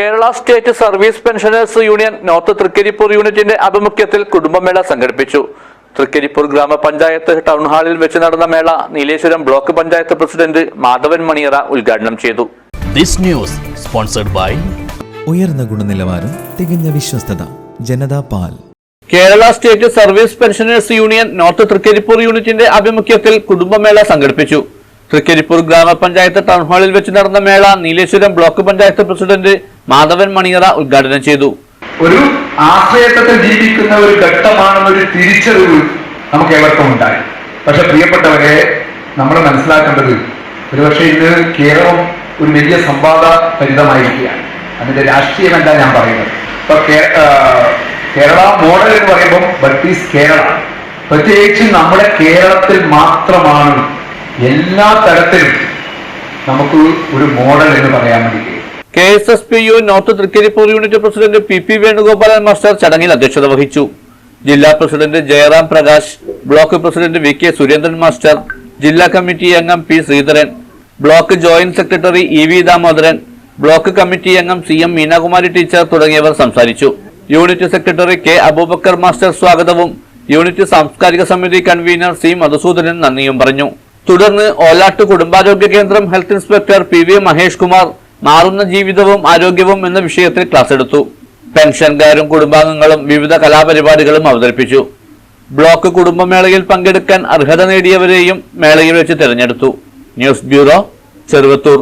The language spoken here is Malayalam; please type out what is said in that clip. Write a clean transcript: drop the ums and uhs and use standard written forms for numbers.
Kerala state service pensioners union north Trikaripur യൂണിറ്റിന്റെ ആഭിമുഖ്യത്തിൽ കുടുംബമേള സംഘടിപ്പിച്ചു. തൃക്കരിപ്പൂർ ഗ്രാമപഞ്ചായത്ത് ടൗൺ ഹാളിൽ വെച്ച് നടന്ന മേള നീലേശ്വരം ബ്ലോക്ക് പഞ്ചായത്ത് പ്രസിഡന്റ് മാധവൻ മണിയറ ഉദ്ഘാടനം ചെയ്തു. ഉയർന്ന ഗുണനിലവാരം, തികഞ്ഞ വിശ്വസ്തത, ജനതാ പാൽ. Kerala state service pensioners union north Trikaripur യൂണിറ്റിന്റെ ആഭിമുഖ്യത്തിൽ കുടുംബമേള സംഘടിപ്പിച്ചു. തൃക്കരിപ്പൂർ ഗ്രാമപഞ്ചായത്ത് ടൗൺ ഹാളിൽ വെച്ച് നടന്ന മേള നീലേശ്വരം ബ്ലോക്ക് പഞ്ചായത്ത് പ്രസിഡന്റ് മാധവൻ മണിയറ ഉദ്ഘാടനം ചെയ്തു. ഒരു ആശ്രയത്വത്തിൽ ജീവിക്കുന്ന ഒരു ഘട്ടമാണെന്നൊരു തിരിച്ചറിവ് നമുക്ക് ഏവർക്കും ഉണ്ടായി. പക്ഷെ പ്രിയപ്പെട്ടവരെ, നമ്മൾ മനസ്സിലാക്കേണ്ടത് ഒരുപക്ഷെ ഇന്ന് കേരളം ഒരു വലിയ സംവാദ പരിതമായിരിക്കുകയാണ്. അതിന്റെ രാഷ്ട്രീയമല്ല ഞാൻ പറയുന്നത്. ഇപ്പൊ കേരള മോഡൽ എന്ന് പറയുമ്പോൾ ബട്ട് ഈസ് കേരള. പ്രത്യേകിച്ച് നമ്മുടെ കേരളത്തിൽ മാത്രമാണ് എല്ലാ തരത്തിലും നമുക്ക് ഒരു മോഡൽ എന്ന് പറയാൻ വേണ്ടി. KSSPU north Trikaripur unit president PP Venugopalan master ചടങ്ങിൽ അധ്യക്ഷത വഹിച്ചു. ജില്ലാ president Jayaram Prakash, block president VK Surendran master, ജില്ലാ കമ്മിറ്റി അംഗം P Sreedharan, block joint secretary EV Damodaran, block committee അംഗം CM മീനാകുമാരി ടീച്ചർ തുടങ്ങിയവർ സംസാരിച്ചു. Unit secretary K Abubacker master സ്വാഗതവും യൂണിറ്റ് സാംസ്കാരിക സമിതി കൺവീനർ C മധുസൂദനൻ നന്ദിയും പറഞ്ഞു. തുടർന്ന് ഓലാട്ട് കുടുംബാരോഗ്യ കേന്ദ്രം health inspector PV Mahesh Kumar മാറുന്ന ജീവിതവും ആരോഗ്യവും എന്ന വിഷയത്തിൽ ക്ലാസ് എടുത്തു. പെൻഷൻകാരും കുടുംബാംഗങ്ങളും വിവിധ കലാപരിപാടികളും അവതരിപ്പിച്ചു. ബ്ലോക്ക് കുടുംബമേളയിൽ പങ്കെടുക്കാൻ അർഹത നേടിയവരെയും മേളയിൽ വെച്ച് തെരഞ്ഞെടുത്തു. News bureau, Cheruvathur.